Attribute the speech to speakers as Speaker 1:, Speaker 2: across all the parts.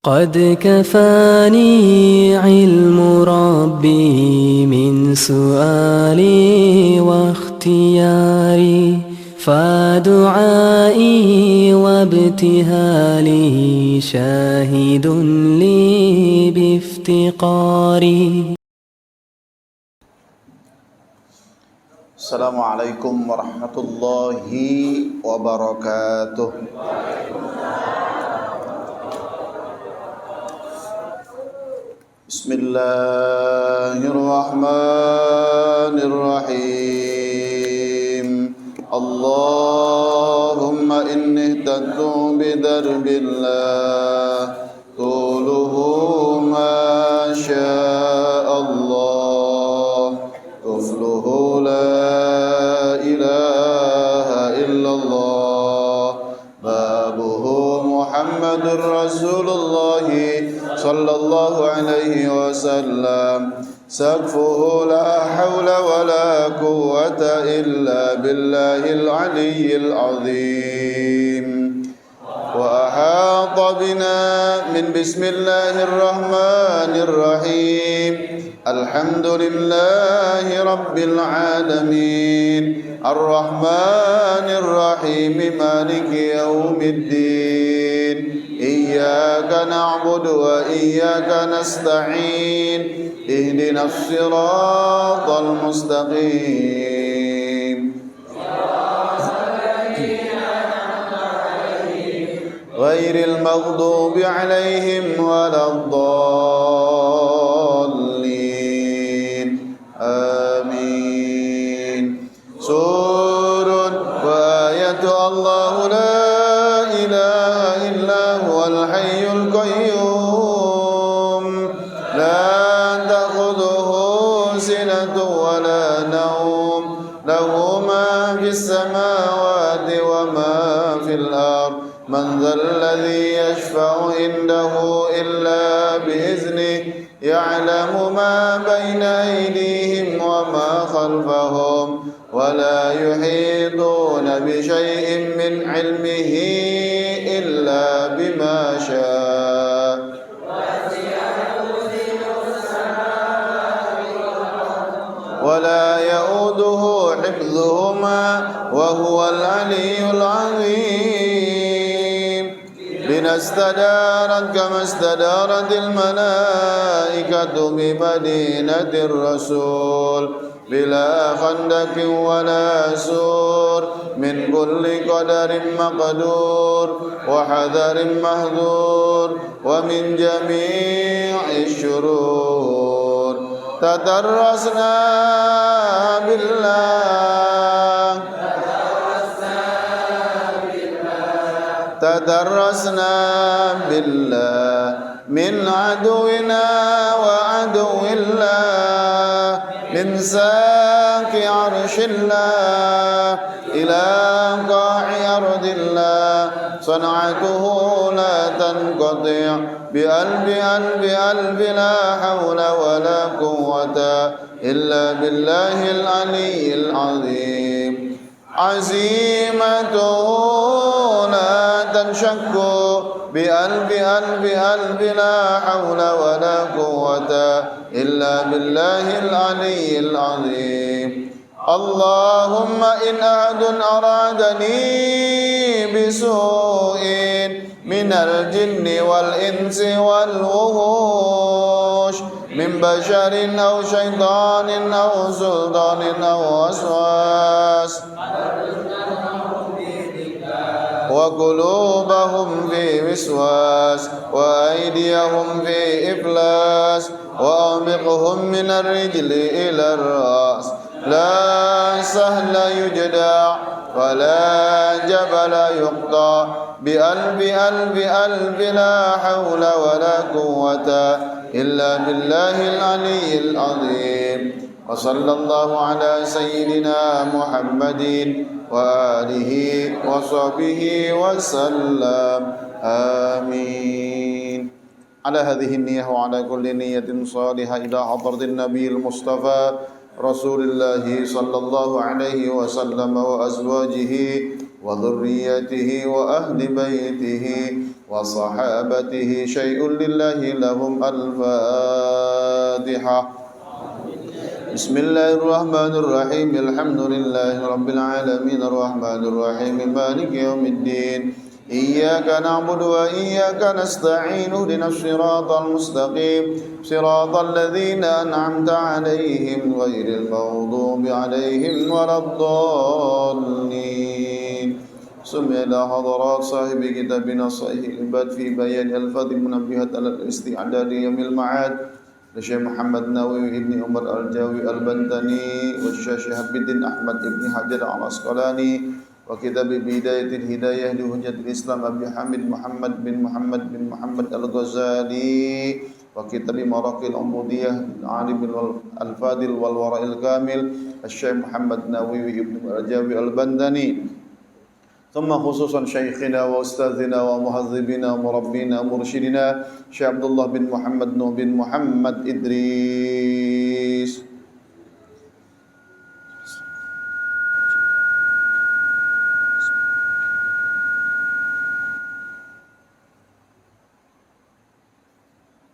Speaker 1: قد كفاني علم ربي من سؤالي واختياري فدعائي وابتهالي شاهد لي بافتقاري.
Speaker 2: السلام عليكم ورحمة الله وبركاته. بسم الله الرحمن الرحيم. اللهم إني اهتدت بدرب الله طوله ما شاء الله طفله لا إله إلا الله بابه محمد رسول الله صلى الله عليه وسلم سقفه لا حول ولا قوة إلا بالله العلي العظيم. وأحاط بنا من بسم الله الرحمن الرحيم. الحمد لله رب العالمين الرحمن الرحيم مالك يوم الدين إياك نعبد وإياك نستعين اهدنا الصراط المستقيم غير المغضوب عليهم ولا الضالين آمين. سورة وآية الله لا إله إلا هو الحي القيوم لا تأخذه سنة ولا نوم له ما في السماوات وما في الأرض من ذا الذي يشفع عنده إلا بإذنه يعلم ما بين أيديهم وما خلفهم ولا يحيطون بشيء من علمه إلا بما شاء ولا يؤوده حفظهما وهو العلي العظيم. بنا استدارت كما استدارت الملائكة بمدينة الرسول بلا خندق ولا سور من كل قدر مقدور وحذر مهذور ومن جميع الشرور. تدرسنا بالله تدرسنا بالله من عدونا وعدو الله من ساق عرش الله إلى قاع أرض الله صنعته لا تنقطع بألف ألف ألف لا حول ولا قوة إلا بالله العلي العظيم. عزيمته لا تنشق بألف ألف ألف لا حول ولا قوة إلا بالله العلي العظيم. اللهم إن أحد أرادني بسوء من الجن والإنس والوحوش من بشر أو شيطان أو سلطان أو وسواس وقلوبهم في وسواس وأيديهم في إفلاس وأعمقهم من الرجل إلى الرأس لا سهل يجدع ولا جبل يقطع بألف ألف ألف لا حول ولا قوة إلا بالله العلي العظيم. وصلى الله على سيدنا محمد وآله وصحبه وسلم آمين. على هذه النية وعلى كل نية صالحة إلى حضرة النبي المصطفى رسول الله صلى الله عليه وسلم وأزواجه وذريته وأهل بيته وصحابته شيء لله لهم الفاتحة. بسم الله الرحمن الرحيم الحمد لله رب العالمين الرحمن الرحيم مالك يوم الدين إياك نعبد وإياك نستعين اهدنا الصراط المستقيم صراط الذين أنعمت عليهم غير المغضوب عليهم ولا الضالين. سمع إلى حضرات صاحب كتابنا صحيح العباد في بيان ألفاظ المنبهات على الاستعداد يوم المعاد لشيخ محمد نووي ابن عمر الجاوي البنتني والشيخ شهاب الدين أحمد ابن حجر العسقلاني وكتاب بداية الهداية لحجة الإسلام أبي حامد محمد بن محمد الغزالي وكتاب مراقي العبودية العالم الفاضل والورع الكامل الشيخ محمد نووي ابن الجاوي البنتني ثم خصوصا شيخنا وأستاذنا ومهذبنا ومربينا ومرشدنا شيخ عبد الله بن محمد نوح بن محمد إدريس.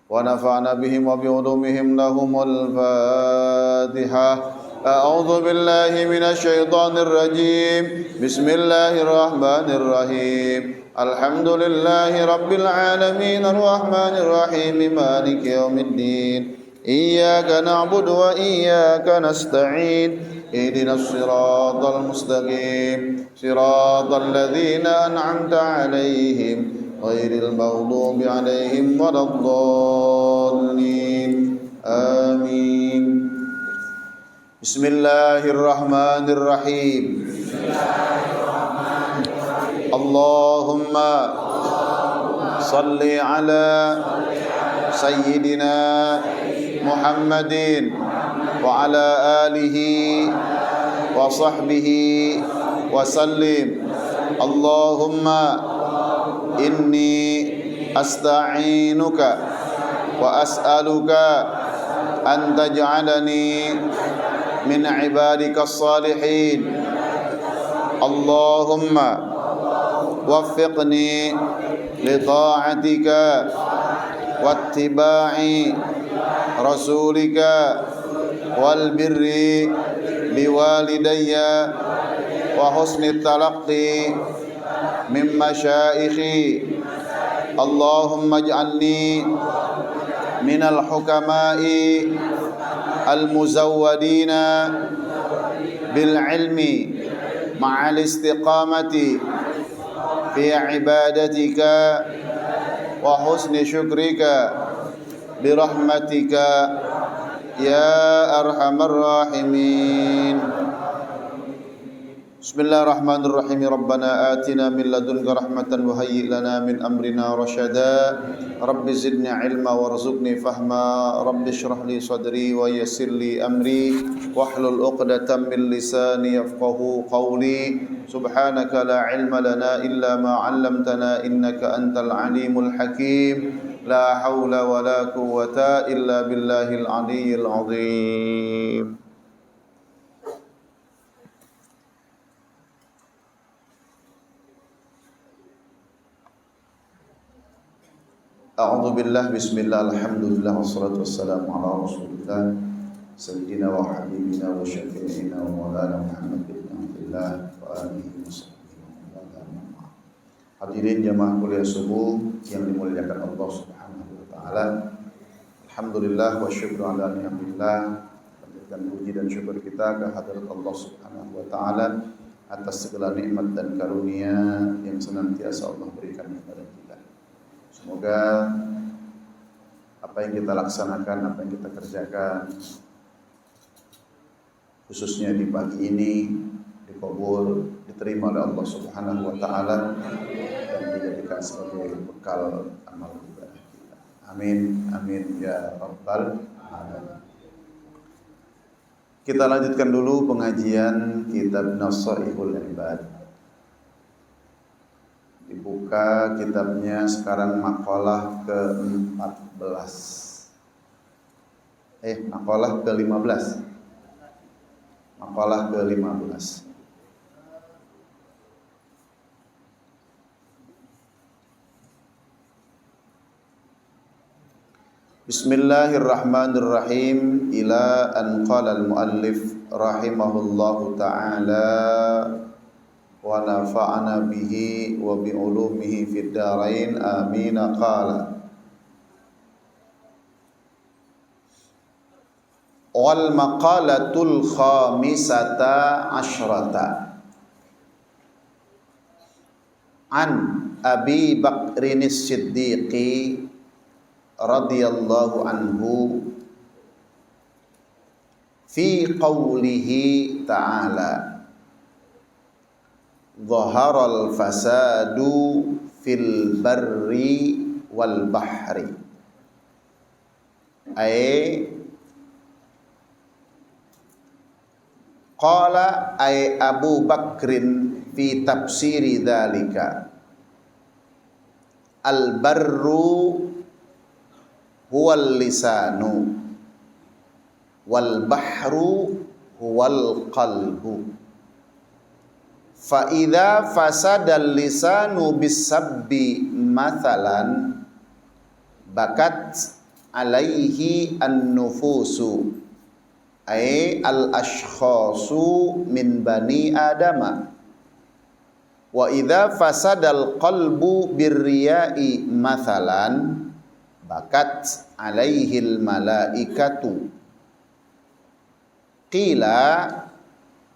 Speaker 2: ونفعنا بهم وبعلومهم لهم الفاتحة. أعوذ بالله من الشيطان الرجيم بسم الله الرحمن الرحيم الحمد لله رب العالمين الرحمن الرحيم مالك يوم الدين إياك نعبد وإياك نستعين اهدنا الصراط المستقيم صراط الذين أنعمت عليهم غير المغضوب عليهم ولا الضالين آمين. بسم الله الرحمن الرحيم اللهم صل على سيدنا محمد وعلى آله وصحبه وسلم. اللهم إني أستعينك وأسألك أن تجعلني من عبادك الصالحين. اللهم وفقني لطاعتك واتباع رسولك والبر بوالدي وحسن التلقي من مشايخي. اللهم اجعلني من الحكماء المزودين بالعلم مع الاستقامة في عبادتك وحسن شكرك برحمتك يا أرحم الراحمين. بسم الله الرحمن الرحيم ربنا آتنا من لدنك رحمة وهيئ لنا من أمرنا رشدا رب زدني علما وارزقني فهما رب اشرح لي صدري ويسر لي أمري واحلل عقدة من لساني يفقهوا قولي سبحانك لا علم لنا إلا ما علمتنا إنك أنت العليم الحكيم لا حول ولا قوة إلا بالله العلي العظيم. A'udzu billah bismillah alhamdulillah wassalatu wassalamu ala rasulillah sayyidina wa habibina wa syafi'ina wa maulana Muhammad bin Abdullah wa alihi wasahbihi wa sallam. Hadirin jamaah kuliah subuh yang dimuliakan Allah Subhanahu wa taala. Alhamdulillah wa syukru ala ni'matillah. Panjatkan puji dan syukur kita ke hadirat Allah Subhanahu wa taala atas segala nikmat dan karunia yang senantiasa Allah berikan kepada kita. Semoga apa yang kita laksanakan, apa yang kita kerjakan, khususnya di pagi ini, dikabul, diterima oleh Allah Subhanahu wa taala dan dijadikan sebagai bekal amal ibadah kita. Amin, amin ya rabbal alamin. Kita lanjutkan dulu pengajian kitab Nasaihul Ibad. Dibuka kitabnya sekarang makalah ke-14. Makalah ke-15. Makalah ke-15. Bismillahirrahmanirrahim. Ila an qala al-muallif rahimahullahu ta'ala wa nafa'ana bihi wa bi ulumihi fid dharain amin. Qala wal maqalatul khamisata asyrata an Abi Bakrin As-Siddiqi radhiyallahu anhu fi qawlihi ta'ala dhaharal fasadu fil barri wal bahri, ay qala ay Abu Bakrin fi tafsiri dzalika al barru huwal lisanu wal bahru huwal qalbu, fa idza fasadal lisanu bisabbi mathalan bakat alaihi an-nufusu ay al-ashkhasu min bani adama, wa idza fasadal qalbu birriya'i mathalan bakat alaihil malaikatu. Qila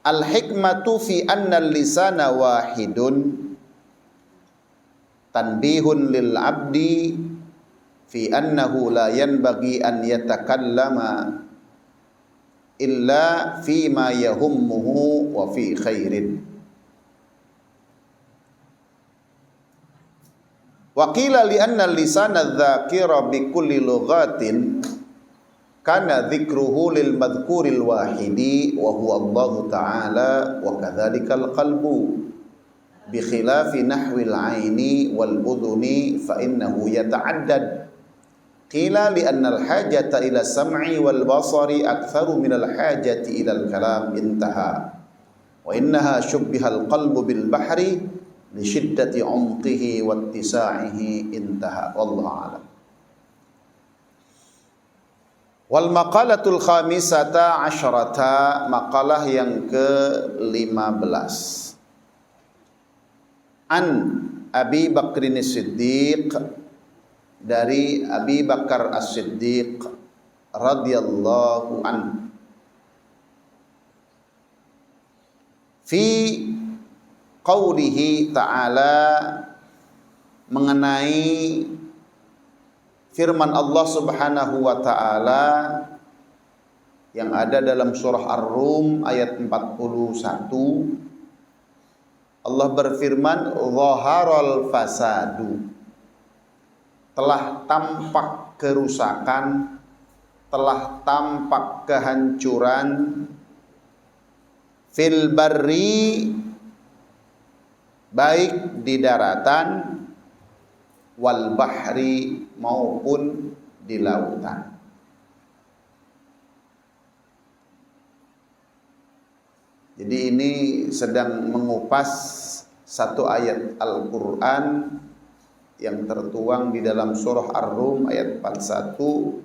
Speaker 2: al hikmatu fi anna al-lisana wahidun tanbihun lil abdi fi annahu la yanbaghi an yatakallama illa fi ma yahummuhu wa fi khairin. Wa qila li anna lisana dzakira bi kulli lughatin kana dzikruhu lil madhkuril wahidi wa huwa Allah ta'ala wa kadzalikal qalbu bi khilafi nahwil aini wal udhuni fa innahu yata'addad. Qila li anna al hajata ila sam'i wal basari aktharu min al hajati ila al kalam intaha wa innaha shubbiha al qalbu bil bahri li syiddati umqihi wa ittisa'ihi intaha. Wallahu a'lam. Wal maqalatul khamisata asyrata, maqalah yang ke-15. An Abi Bakrin As-Siddiq, dari Abi Bakar As-Siddiq radhiyallahu anhu, fi qawlihi ta'ala, mengenai firman Allah Subhanahu wa ta'ala yang ada dalam surah Ar-Rum ayat 41. Allah berfirman, dhaharal fasadu, telah tampak kerusakan, telah tampak kehancuran, fil barri, baik di daratan, wal bahri, maupun di lautan. Jadi ini sedang mengupas satu ayat Al-Quran yang tertuang di dalam surah Ar-Rum ayat 41.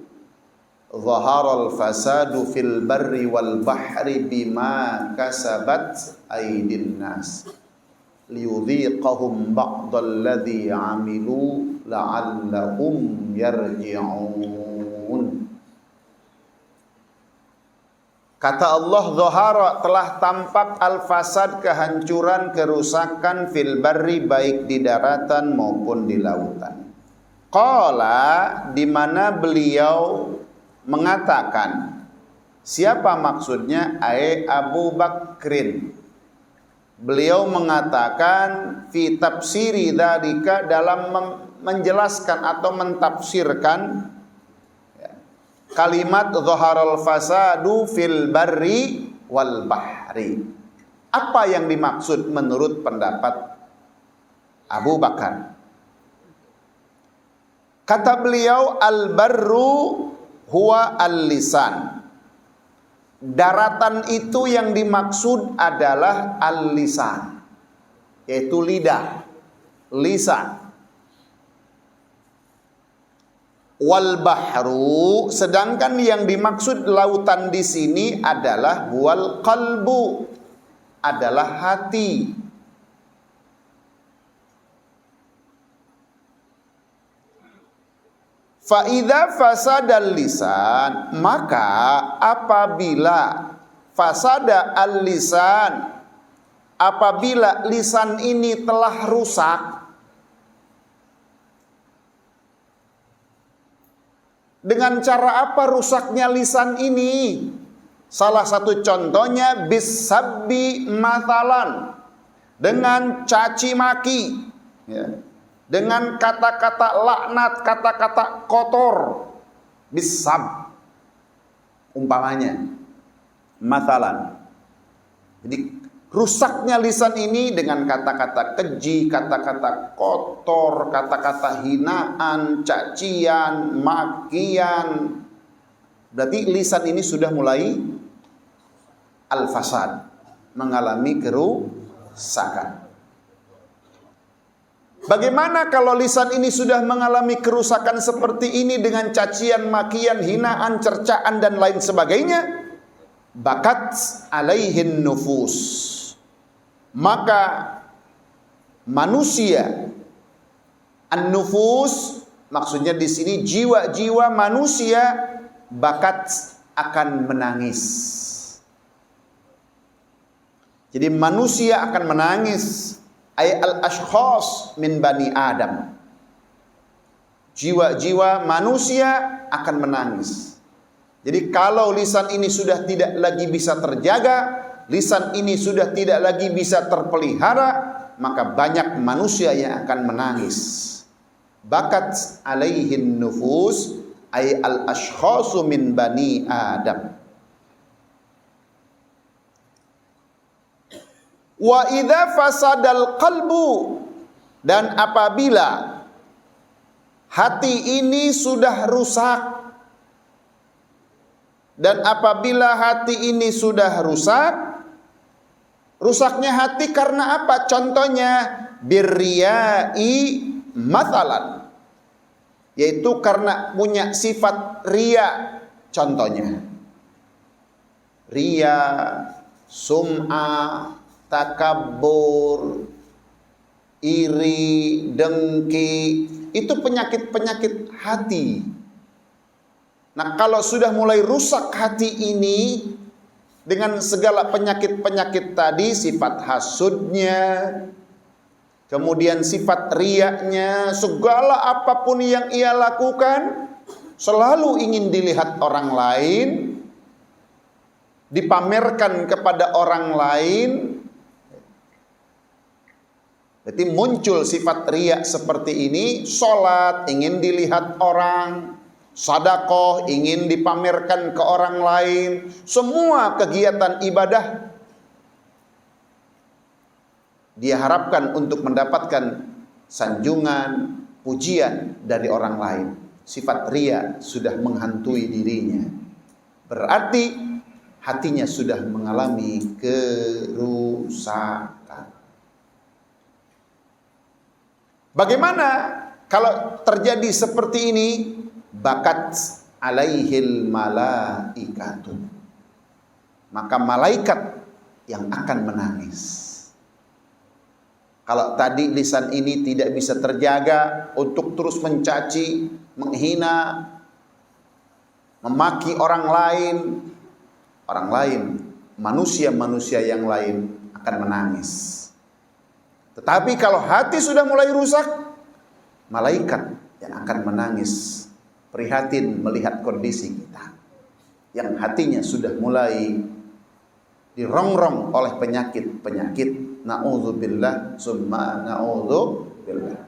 Speaker 2: Zaharal fasadu fil barri wal bahri bima kasabat aydin nas liyudhiqahum ba'dal ladzi 'amilu la'allahum yarji'un. Kata Allah, zahara, telah tampak al-fasad, kehancuran, kerusakan, fil barri, baik di daratan maupun di lautan. Qala, di mana beliau mengatakan, siapa maksudnya? Abu Bakrin. Beliau mengatakan fi tafsiri dzalika, dalam menjelaskan atau mentafsirkan kalimat zaharal fasadu fil barri wal bahri. Apa yang dimaksud menurut pendapat Abu Bakar? Kata beliau, al barru huwa al lisan. Daratan itu yang dimaksud adalah al lisan, yaitu lidah, lisan. Wal bahru, sedangkan yang dimaksud lautan di sini adalah wal qalbu, adalah hati. Fa idza fasadal lisan, maka apabila fasada al lisan, apabila lisan ini telah rusak. Dengan cara apa rusaknya lisan ini? Salah satu contohnya bisabbi mathalan, dengan caci maki, ya, dengan kata-kata laknat, kata-kata kotor, bisab, umpamanya, mathalan. Jadi rusaknya lisan ini dengan kata-kata keji, kata-kata kotor, kata-kata hinaan, cacian, makian. Berarti lisan ini sudah mulai al-fasad, mengalami kerusakan. Bagaimana kalau lisan ini sudah mengalami kerusakan seperti ini dengan cacian, makian, hinaan, cercaan dan lain sebagainya? Bakat alaihin nufus, maka manusia, an-nufus maksudnya di sini jiwa-jiwa manusia, bakat akan menangis. Jadi manusia akan menangis, ay al-ashkhas min bani Adam. Jiwa-jiwa manusia akan menangis. Jadi kalau lisan ini sudah tidak lagi bisa terjaga, lisan ini sudah tidak lagi bisa terpelihara, maka banyak manusia yang akan menangis. Bakat alaihin nufus ay al-ashkhasu min bani Adam. Wa idza fasadal qalbu, dan apabila hati ini sudah rusak, dan apabila hati ini sudah rusak, rusaknya hati karena apa? Contohnya birriyai mathalan, yaitu karena punya sifat riya. Contohnya riya, sum'ah, takabbur, iri, dengki, itu penyakit-penyakit hati. Nah, kalau sudah mulai rusak hati ini dengan segala penyakit-penyakit tadi, sifat hasudnya, kemudian sifat riyaknya, segala apapun yang ia lakukan selalu ingin dilihat orang lain, dipamerkan kepada orang lain. Berarti muncul sifat riya seperti ini. Sholat ingin dilihat orang, sedekah ingin dipamerkan ke orang lain, semua kegiatan ibadah dia harapkan untuk mendapatkan sanjungan, pujian dari orang lain. Sifat riya sudah menghantui dirinya, berarti hatinya sudah mengalami kerusakan. Bagaimana kalau terjadi seperti ini? Bakat alaihil malaikatun, maka malaikat yang akan menangis. Kalau tadi lisan ini tidak bisa terjaga untuk terus mencaci, menghina, memaki orang lain, manusia-manusia yang lain akan menangis. Tetapi kalau hati sudah mulai rusak, malaikat yang akan menangis, prihatin melihat kondisi kita yang hatinya sudah mulai dirongrong oleh penyakit-penyakit. Na'udzubillah summa na'udzubillah.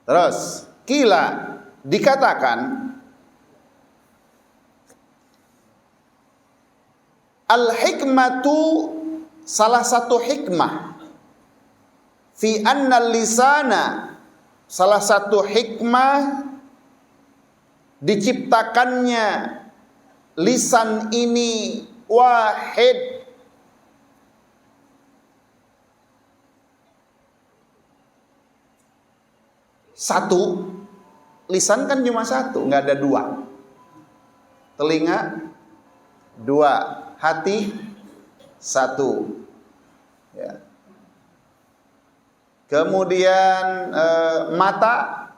Speaker 2: Terus kila dikatakan al-hikmatu, salah satu hikmah, fi anna lisana, salah satu hikmah diciptakannya lisan ini wahid, satu, lisan kan cuma satu, nggak ada dua. Telinga dua, hati satu. Ya. Kemudian mata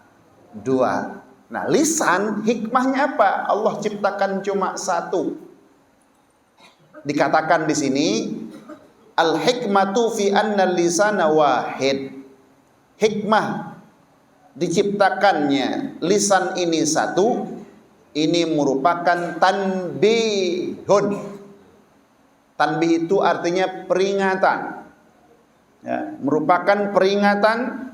Speaker 2: dua. Nah, lisan hikmahnya apa? Allah ciptakan cuma satu. Dikatakan di sini al-hikmatu fi anna lisana wahid. Hikmah diciptakannya lisan ini satu, ini merupakan tanbihun. Tanbih itu artinya peringatan. Ya, merupakan peringatan.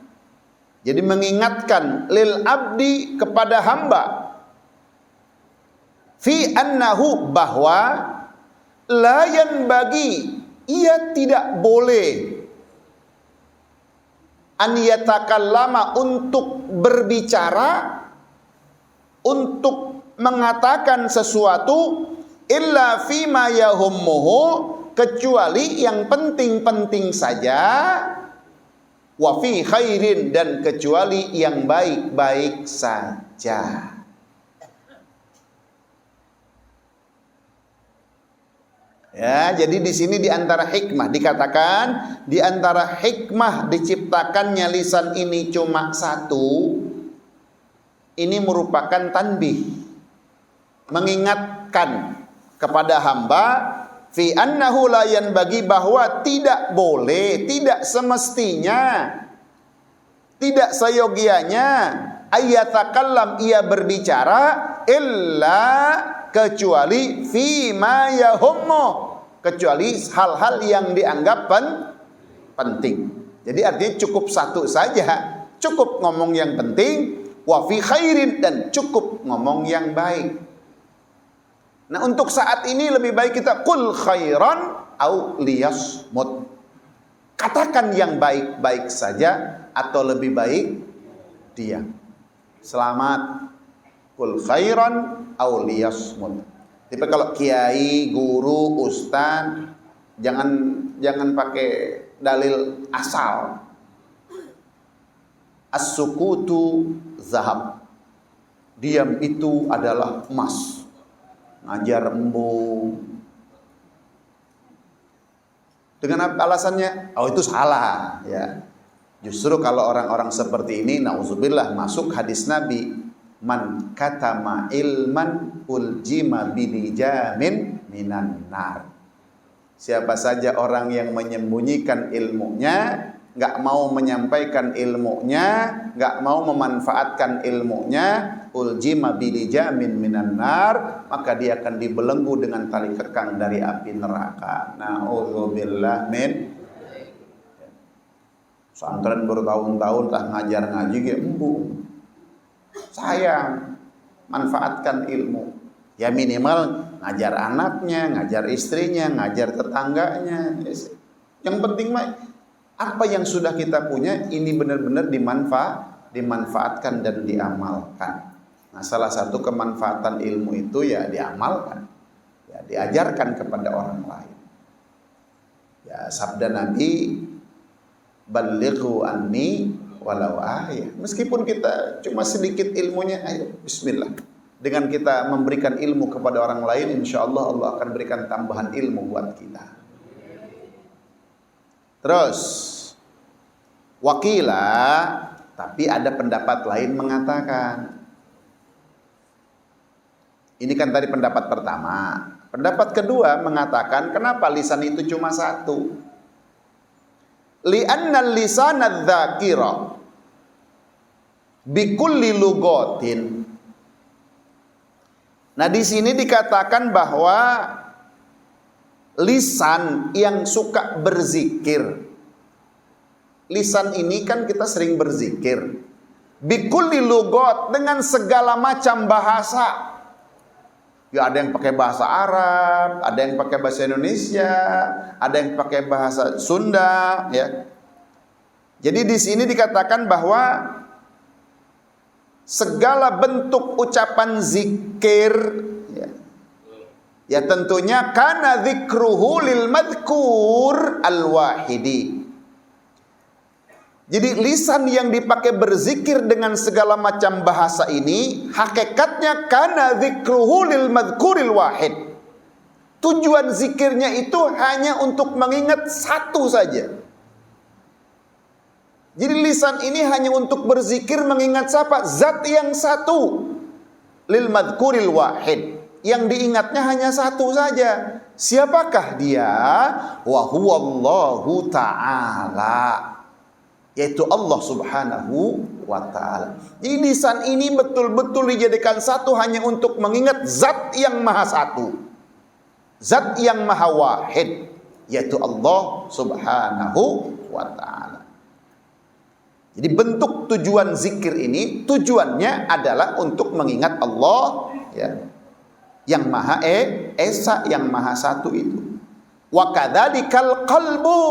Speaker 2: Jadi mengingatkan lil abdi kepada hamba fi annahu bahwa layan bagi ia tidak boleh an yatakallama untuk berbicara, untuk mengatakan sesuatu illa fima yahummuhu, kecuali yang penting-penting saja, wa fi khairin, dan kecuali yang baik-baik saja. Ya, jadi di sini di antara hikmah dikatakan, di antara hikmah diciptakannya lisan ini cuma satu, ini merupakan tanbih, mengingatkan kepada hamba fi annahu la yanbaghi, bahwa tidak boleh, tidak semestinya, tidak seyogianya ayatakallam, ia berbicara illa, kecuali fi ma yahummu, kecuali hal-hal yang dianggap penting. Jadi artinya cukup satu saja, cukup ngomong yang penting, wa fi khairin, dan cukup ngomong yang baik. Nah, untuk saat ini lebih baik kita qul khairan au liyasmut. Katakan yang baik-baik saja atau lebih baik diam. Selamat. Qul khairan au liyasmut. Tapi kalau kiai, guru, ustaz, jangan pakai dalil asal. As-sukutu zahab. Diam itu adalah emas. Ngajar embung dengan alasannya, oh itu salah, ya. Justru kalau orang-orang seperti ini, nauzubillah, masuk hadis Nabi, man katama ilman uljima bilijamin minan nar. Siapa saja orang yang menyembunyikan ilmunya, nggak mau menyampaikan ilmunya, nggak mau memanfaatkan ilmunya, uljima bilijamin minan nar, maka dia akan dibelenggu dengan tali kekang dari api neraka. Na'udzubillah min. Pesantren bertahun-tahun tak ngajar ngaji ge embung. Sayang, manfaatkan ilmu. Ya minimal ngajar anaknya, ngajar istrinya, ngajar tetangganya. Yang penting mah apa yang sudah kita punya ini benar-benar dimanfaatkan dan diamalkan. Nah, salah satu kemanfaatan ilmu itu ya diamalkan, ya diajarkan kepada orang lain. Ya sabda Nabi, balighu anni walau ayah. Meskipun kita cuma sedikit ilmunya, ayo bismillah. Dengan kita memberikan ilmu kepada orang lain, insya Allah Allah akan berikan tambahan ilmu buat kita. Terus wakila, tapi ada pendapat lain mengatakan, ini kan tadi pendapat pertama. Pendapat kedua mengatakan, kenapa lisan itu cuma satu? Li'anna lisana dzakira bikulli lugatin. Nah, di sini dikatakan bahwa lisan yang suka berzikir. Lisan ini kan kita sering berzikir. Bikulli lugat, dengan segala macam bahasa. Ya ada yang pakai bahasa Arab, ada yang pakai bahasa Indonesia, ada yang pakai bahasa Sunda, ya. Jadi di sini dikatakan bahwa segala bentuk ucapan zikir, ya tentunya kana dzikruhu lil madhkur al wahidi. Jadi lisan yang dipakai berzikir dengan segala macam bahasa ini hakikatnya kana dzikruhu lil madhkuril wahid. Tujuan zikirnya itu hanya untuk mengingat satu saja. Jadi lisan ini hanya untuk berzikir mengingat siapa? Zat yang satu. Lil madhkuril wahid. Yang diingatnya hanya satu saja. Siapakah dia? Wa huwallahu ta'ala. Yaitu Allah subhanahu wa ta'ala. Jadi lisan ini betul-betul dijadikan satu hanya untuk mengingat zat yang maha satu. Zat yang maha wahid, yaitu Allah subhanahu wa ta'ala. Jadi bentuk tujuan zikir ini, tujuannya adalah untuk mengingat Allah, ya, yang maha esa, yang maha satu itu. Wa kadzalikal qalbu,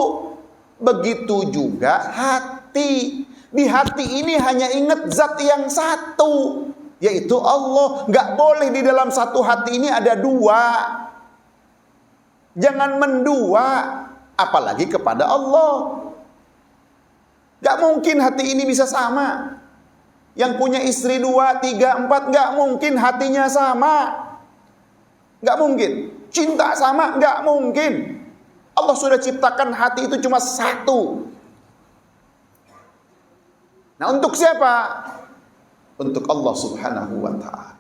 Speaker 2: begitu juga hati. Di hati ini hanya ingat zat yang satu, yaitu Allah. Gak boleh di dalam satu hati ini ada dua. Jangan mendua, apalagi kepada Allah. Gak mungkin hati ini bisa sama. Yang punya istri 2, 3, 4, gak mungkin hatinya sama. Gak mungkin. Cinta sama, gak mungkin. Allah sudah ciptakan hati itu cuma satu. Nah, untuk siapa? Untuk Allah subhanahu wa ta'ala.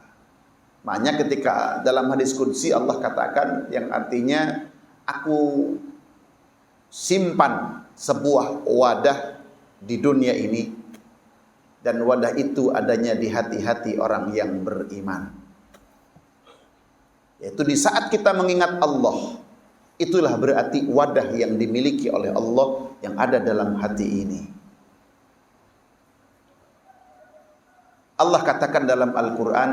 Speaker 2: Makanya ketika dalam hadis qudsi Allah katakan yang artinya, aku simpan sebuah wadah di dunia ini, dan wadah itu adanya di hati-hati orang yang beriman. Yaitu di saat kita mengingat Allah, itulah berarti wadah yang dimiliki oleh Allah yang ada dalam hati ini. Allah katakan dalam Al-Quran,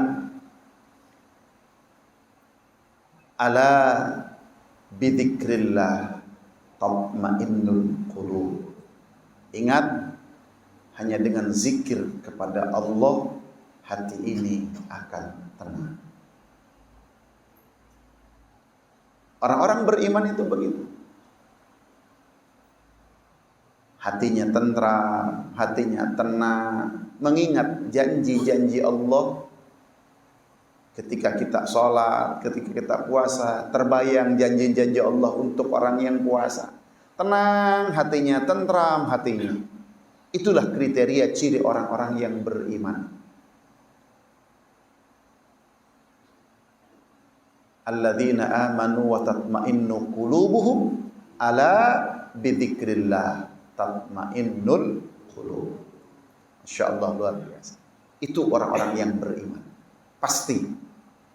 Speaker 2: ala bidzikrillah tatmainnul qulub. Ingat, hanya dengan zikir kepada Allah hati ini akan tenang. Orang-orang beriman itu begitu. Hatinya tentram, hatinya tenang, mengingat janji-janji Allah. Ketika kita sholat, ketika kita puasa, terbayang janji-janji Allah untuk orang yang puasa. Tenang hatinya, tentram hatinya. Itulah kriteria ciri orang-orang yang beriman. Alladzina amanu wa tatma'innu qulubuhum ala bidzikrillah tatma'innul qulub. Masyaallah, luar biasa. Itu orang-orang yang beriman. Pasti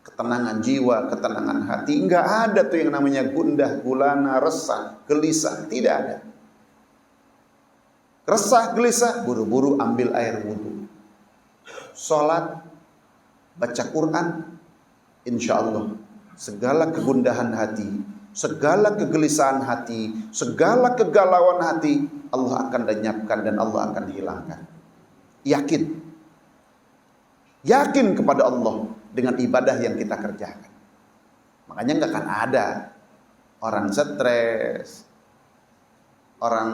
Speaker 2: ketenangan jiwa, ketenangan hati. Enggak ada tuh yang namanya gundah, gulana, resah, gelisah. Tidak ada. Resah, gelisah, buru-buru ambil air wudhu. Sholat, baca Quran, insya Allah segala kegundahan hati, segala kegelisahan hati, segala kegalauan hati, Allah akan lenyapkan dan Allah akan hilangkan. Yakin. Yakin kepada Allah dengan ibadah yang kita kerjakan. Makanya nggak akan ada orang stres, orang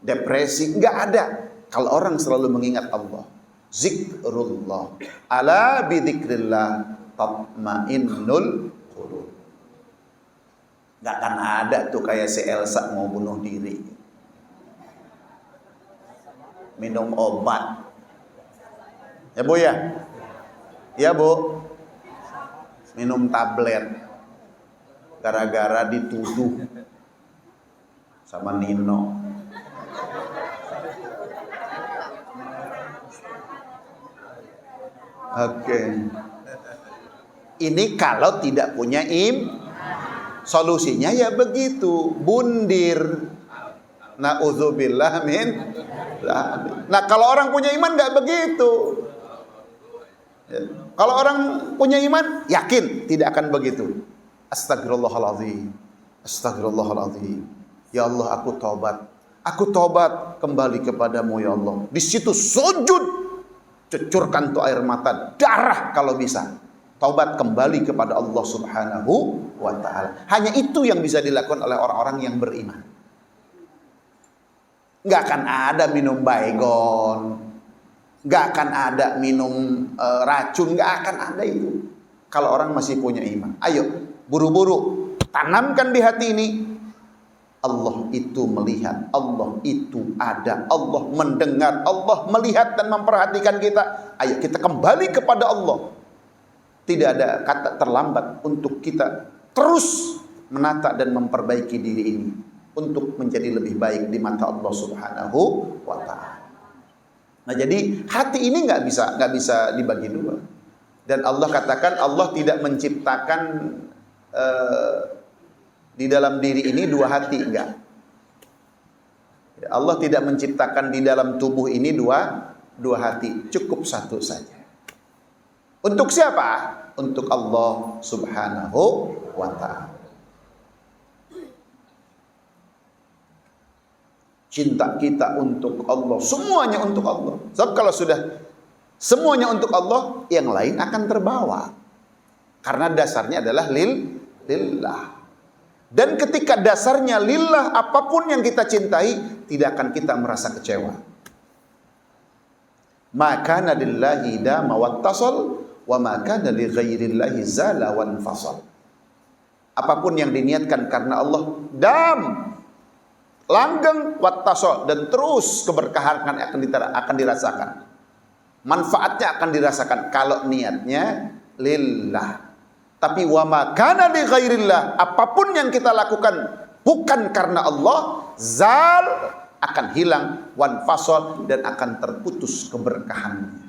Speaker 2: depresi, nggak ada kalau orang selalu mengingat Allah. Zikrullah, ala bidzikrillah tatmainnul qulub. Nggak akan ada tuh kayak si Elsa mau bunuh diri, minum obat. Ya Bu ya? Ya Bu, minum tablet gara-gara dituduh sama Nino. Oke. Ini kalau tidak punya solusinya ya begitu, bundir. Na'udzubillah min. Nah, kalau orang punya iman nggak begitu. Ya. Kalau orang punya iman, yakin tidak akan begitu. Astagfirullahaladzim, astagfirullahaladzim. Ya Allah, aku taubat. Aku taubat kembali kepadamu ya Allah. Di situ sujud, cucurkan tuh air mata, darah kalau bisa. Taubat kembali kepada Allah subhanahu wa ta'ala. Hanya itu yang bisa dilakukan oleh orang-orang yang beriman.
Speaker 3: Nggak akan ada minum baygon, nggak akan ada minum racun, nggak akan ada itu. Kalau orang masih punya iman, ayo buru-buru tanamkan di hati ini. Allah itu melihat, Allah itu ada, Allah mendengar, Allah melihat dan memperhatikan kita. Ayo kita kembali kepada Allah. Tidak ada kata terlambat untuk kita terus menata dan memperbaiki diri ini untuk menjadi lebih baik di mata Allah Subhanahu wa Ta'ala. Nah, jadi hati ini nggak bisa dibagi dua. Dan Allah katakan Allah tidak menciptakan di dalam diri ini dua hati, enggak. Allah tidak menciptakan di dalam tubuh ini dua hati, cukup satu saja. Untuk siapa? Untuk Allah Subhanahu wa Ta'ala. Cinta kita untuk Allah, semuanya untuk Allah. Sebab kalau sudah semuanya untuk Allah, yang lain akan terbawa. Karena dasarnya adalah lillah. Dan ketika dasarnya lillah, apapun yang kita cintai tidak akan kita merasa kecewa. Maka nadillahi dama wattasal wa maka nali ghairillahi zala wan fasal. Apapun yang diniatkan karena Allah langgeng wattasal, dan terus keberkahan akan dirasakan. Manfaatnya akan dirasakan kalau niatnya lillah. Tapi wa ma kana li ghairillah, apapun yang kita lakukan bukan karena Allah, zal akan hilang, wan fasal, dan akan terputus keberkahannya.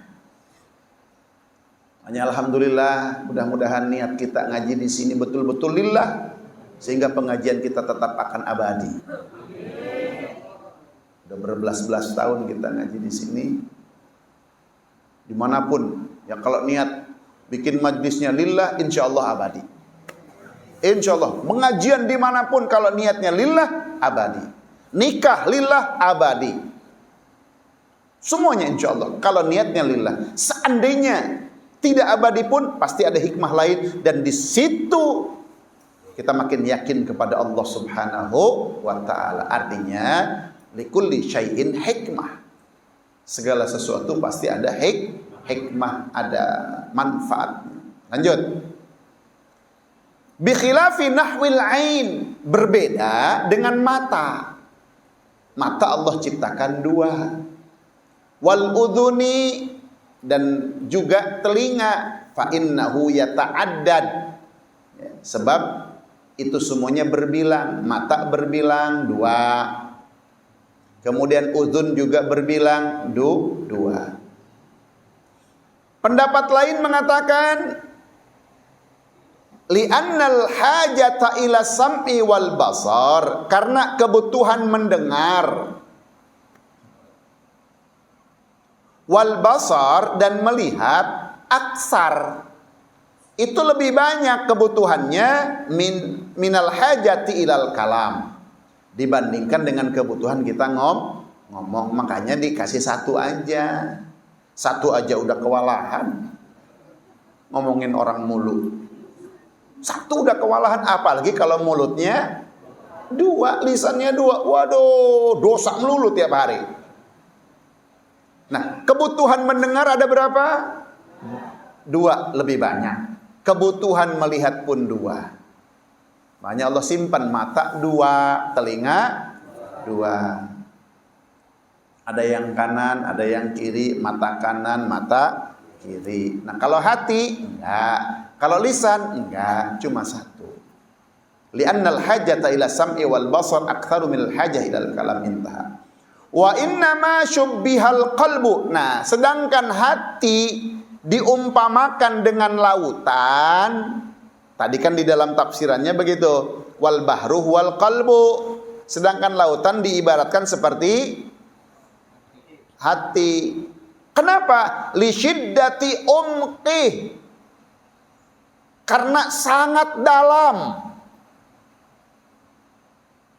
Speaker 3: Hanya alhamdulillah, mudah-mudahan niat kita ngaji di sini betul-betul lillah, sehingga pengajian kita tetap akan abadi. Udah berbelas-belas tahun kita ngaji di sini. Dimanapun, ya kalau niat bikin majlisnya lillah, insya Allah abadi. Insya Allah, pengajian dimanapun kalau niatnya lillah, abadi. Nikah lillah, abadi. Semuanya insya Allah, kalau niatnya lillah. Seandainya tidak abadi pun, pasti ada hikmah lain. Dan di situ kita makin yakin kepada Allah Subhanahu wa Ta'ala. Artinya, likulli syai'in hikmah. Segala sesuatu pasti ada hikmah, ada manfaat. Lanjut. Bi khilafi nahwil ain, berbeda dengan mata. Mata Allah ciptakan dua. Wal udhuni, dan juga telinga. Fa innahu yata'addad, ya, sebab itu semuanya berbilang. Mata berbilang dua. Kemudian udhun juga berbilang dua. Pendapat lain mengatakan li'annal hajata ila sam'i wal basar, karena kebutuhan mendengar, wal basar, dan melihat, aksar, itu lebih banyak kebutuhannya minal hajati ilal kalam, dibandingkan dengan kebutuhan kita ngomong. Makanya dikasih satu aja udah kewalahan ngomongin orang mulu. Satu udah kewalahan, apalagi kalau mulutnya dua, lisannya dua. Waduh, dosa melulu tiap hari. Nah, kebutuhan mendengar ada berapa? Dua, lebih banyak. Kebutuhan melihat pun dua. Makanya Allah simpan mata dua, telinga dua. Ada yang kanan, ada yang kiri, mata kanan, mata kiri. Nah, kalau hati enggak, kalau lisan enggak, cuma satu. Li'annal hajata ila sam'i wal basar aktsaru minal hajah ilal kalam intaha. Wa inna ma syubbihal qalbu. Nah, sedangkan hati diumpamakan dengan lautan. Tadi kan di dalam tafsirannya begitu. Wal bahru wal qalbu. Sedangkan lautan diibaratkan seperti hati. Kenapa? Li syiddati umqih. Karena sangat dalam.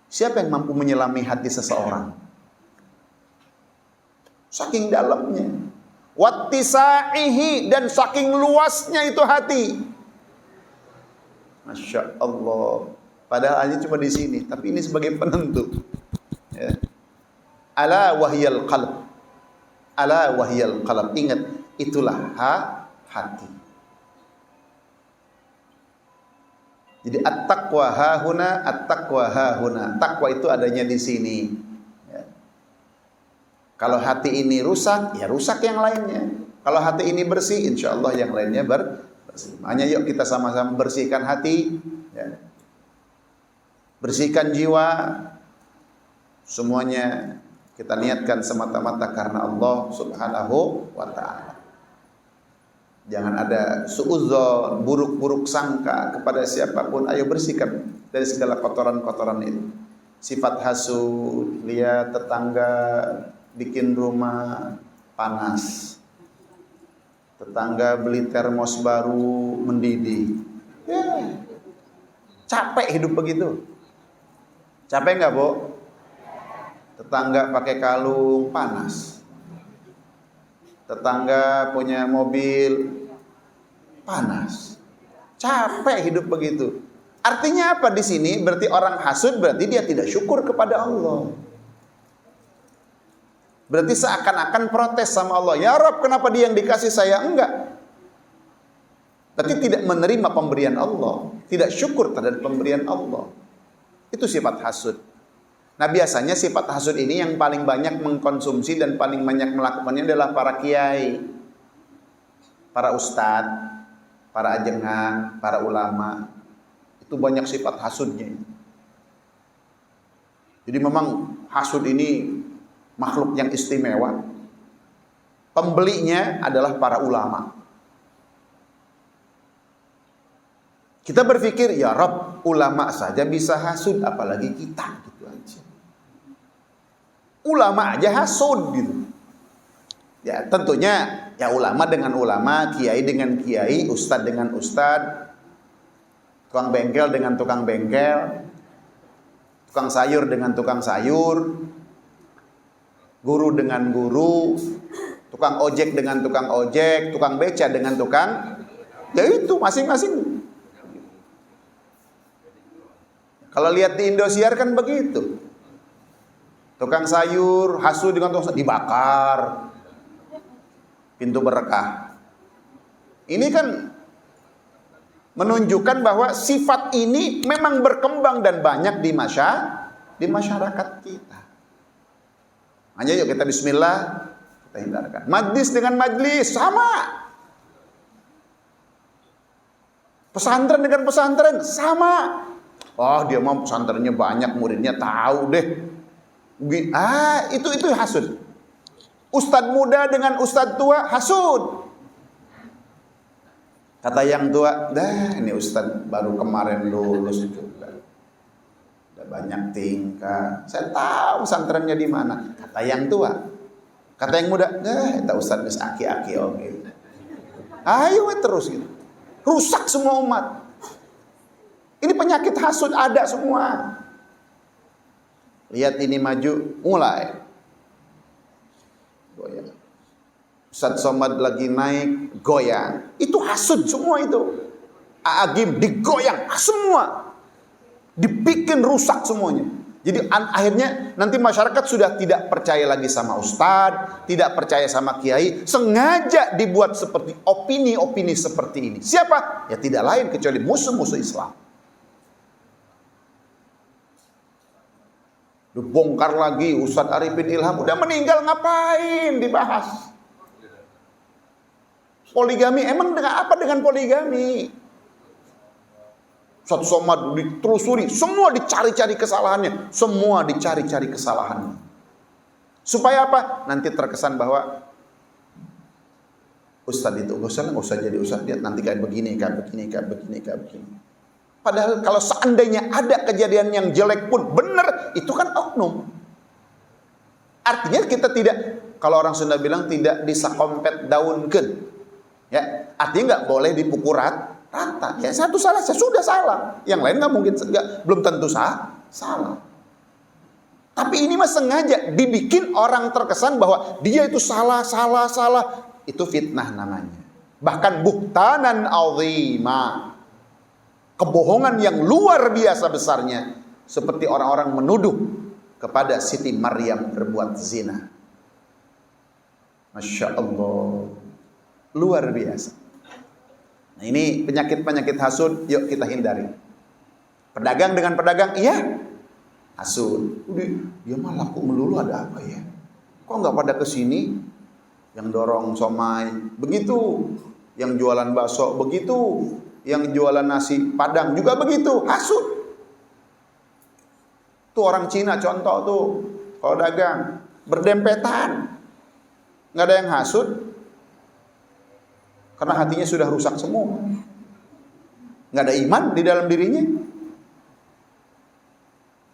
Speaker 3: Siapa yang mampu menyelami hati seseorang? Saking dalamnya. Wattisa'ihi, dan saking luasnya itu hati. Masya Allah. Padahal hanya cuma di sini, tapi ini sebagai penentu. Ya. Ala wahyal qalb. Ala wahyal qalb. Ingat, itulah hati. Jadi at-taqwa hahuna, at-taqwa hahuna. Takwa itu adanya di sini. Ya. Kalau hati ini rusak, ya rusak yang lainnya. Kalau hati ini bersih, insya Allah yang lainnya bersih. Makanya yuk kita sama-sama bersihkan hati, ya. Bersihkan jiwa. Semuanya kita niatkan semata-mata karena Allah Subhanahu wa ta'ala. Jangan ada suudzon, buruk-buruk sangka kepada siapapun. Ayo bersihkan dari segala kotoran-kotoran itu. Sifat hasud, lihat tetangga bikin rumah panas, tetangga beli termos baru mendidih. Ya. Capek hidup begitu. Capek nggak, Bu? Tetangga pakai kalung panas. Tetangga punya mobil panas. Capek hidup begitu. Artinya apa di sini? Berarti orang hasud berarti dia tidak syukur kepada Allah. Berarti seakan-akan protes sama Allah. Ya Rabb, kenapa dia yang dikasih saya enggak? Berarti tidak menerima pemberian Allah, tidak syukur terhadap pemberian Allah. Itu sifat hasud. Nah, biasanya sifat hasud ini yang paling banyak mengkonsumsi dan paling banyak melakukannya adalah para kiai, para ustadz, para ajengan, para ulama. Itu banyak sifat hasudnya. Jadi memang hasud ini makhluk yang istimewa. Pembelinya adalah para ulama. Kita berpikir, ya Rabb, ulama saja bisa hasud, apalagi kita, gitu aja. Ulama aja hasud gitu. Ya tentunya ya ulama dengan ulama, kiai dengan kiai, ustad dengan ustad, tukang bengkel dengan tukang bengkel, tukang sayur dengan tukang sayur, guru dengan guru, tukang ojek dengan tukang ojek, tukang beca dengan tukang, ya itu masing-masing. Kalau lihat di Indosiar kan begitu. Tukang sayur hasud dengan tukang sayur dibakar. Pintu berkah. Ini kan menunjukkan bahwa sifat ini memang berkembang dan banyak di masyarakat kita. Hanya yuk kita bismillah, kita hindarkan. Majlis dengan majlis sama. Pesantren dengan pesantren sama. Oh, dia mau pesantrennya banyak, muridnya tahu deh. Itu hasud. Ustadz muda dengan ustadz tua hasud. Kata yang tua, dah ini ustadz baru kemarin lulus juga, udah banyak tingkah. Saya tahu pesantrennya di mana. Kata yang tua. Kata yang muda, dah kita ustadz bisa aki-aki oke. Ayo terus gitu. Rusak semua umat. Ini penyakit hasud ada semua. Lihat ini maju, mulai goyang. Ustadz Somad lagi naik, goyang. Itu hasud semua itu. Aagim digoyang semua. Dibikin rusak semuanya. Jadi akhirnya nanti masyarakat sudah tidak percaya lagi sama ustadz, tidak percaya sama kiai. Sengaja dibuat seperti opini-opini seperti ini. Siapa? Ya tidak lain kecuali musuh-musuh Islam. Dibongkar lagi Ustadz Arifin Ilham udah meninggal, ngapain dibahas? Poligami, emang dengan apa dengan poligami? Ustadz Somad ditelusuri, semua dicari-cari kesalahannya, semua dicari-cari kesalahannya. Supaya apa? Nanti terkesan bahwa Ustadz itu nggak usah jadi Ustadz, dia nanti kayak begini. Padahal kalau seandainya ada kejadian yang jelek pun benar, itu kan oknum. Artinya kita tidak, kalau orang Sunda bilang tidak disakompet daunkeun. Ya, artinya nggak boleh dipukul rata. Ya satu salah, sudah salah. Yang lain nggak mungkin, belum tentu salah. Tapi ini mah sengaja dibikin orang terkesan bahwa dia itu salah. Itu fitnah namanya. Bahkan buhtanan azima. Kebohongan yang luar biasa besarnya. Seperti orang-orang menuduh kepada Siti Maryam berbuat zina. Masya Allah, luar biasa. Nah, ini penyakit-penyakit hasud, yuk kita hindari. Pedagang dengan pedagang, iya, hasud. Dia mah laku melulu, ada apa ya? Kok nggak pada kesini? Yang dorong somai, begitu. Yang jualan bakso, begitu. Yang jualan nasi padang juga begitu, hasud. Tuh orang Cina contoh tuh, kalau dagang berdempetan, nggak ada yang hasud, karena hatinya sudah rusak semua, nggak ada iman di dalam dirinya.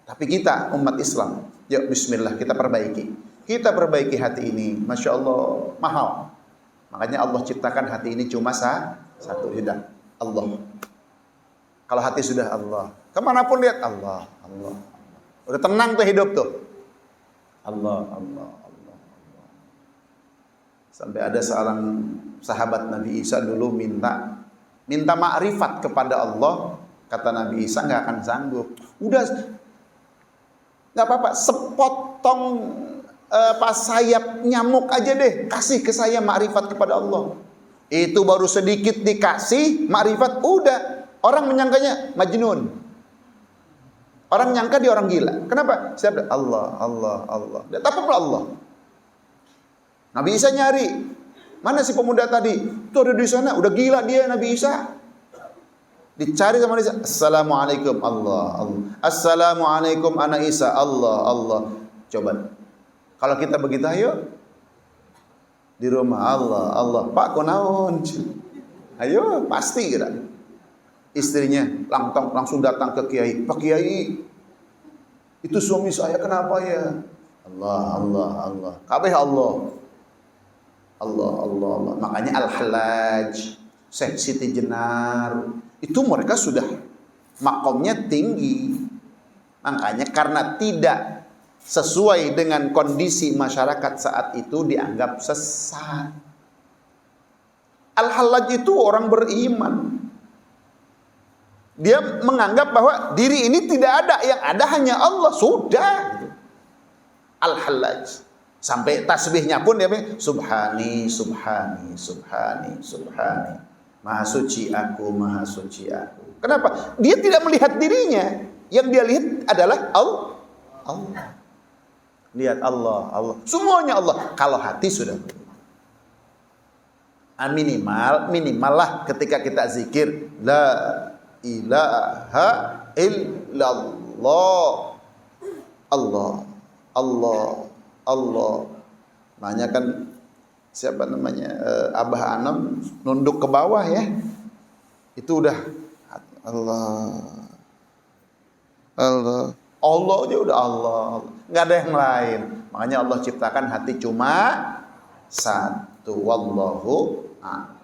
Speaker 3: Tapi kita umat Islam, yuk Bismillah kita perbaiki hati ini. Masya Allah, mahal. Makanya Allah ciptakan hati ini cuma satu, sudah Allah. Kalau hati sudah Allah, kemanapun lihat Allah, Allah. Udah tenang tuh hidup tuh. Allah, Allah, Allah, Allah. Sampai ada seorang sahabat Nabi Isa dulu minta makrifat kepada Allah. Kata Nabi Isa, nggak akan sanggup. Udah, nggak apa-apa, sepotong pas sayap nyamuk aja deh, kasih ke saya makrifat kepada Allah. Itu baru sedikit dikasih makrifat, udah orang menyangkanya majnun. Orang nyangka dia orang gila. Kenapa? Siapa? Allah, Allah, Allah. Dia apa Allah? Nabi Isa nyari. Mana si pemuda tadi? Itu ada di sana. Udah gila dia Nabi Isa. Dicari sama dia. Assalamualaikum Allah, Allah. Assalamualaikum anak Isa. Allah, Allah. Coba. Kalau kita begitu, ayo. Di rumah Allah, Allah. Pak kunaon? Ayo, pasti kira. Istrinya langsung datang ke Kiai. Pak Kiai, itu suami saya kenapa ya? Allah, Allah, Allah. Kabeh Allah. Allah, Allah, Allah. Makanya Al-Hallaj, Syekh Siti Jenar, itu mereka sudah makomnya tinggi. Makanya karena tidak sesuai dengan kondisi masyarakat saat itu dianggap sesat. Al-Hallaj itu orang beriman. Dia menganggap bahwa diri ini tidak ada, yang ada hanya Allah. Sudah. Al-Hallaj. Sampai tasbihnya pun dia bilang, Subhani, Subhani, Subhani, Subhani. Maha suci aku, Maha suci aku. Kenapa? Dia tidak melihat dirinya. Yang dia lihat adalah Allah. Lihat Allah, Allah. Semuanya Allah. Kalau hati sudah minimal lah ketika kita zikir la ilaha illallah, Allah, Allah, Allah. Makanya kan siapa namanya Abah Anam nunduk ke bawah ya, itu udah Allah, Allah, Allah aja udah Allah, nggak ada yang lain. Makanya Allah ciptakan hati cuma satu. Wallahu a'lam.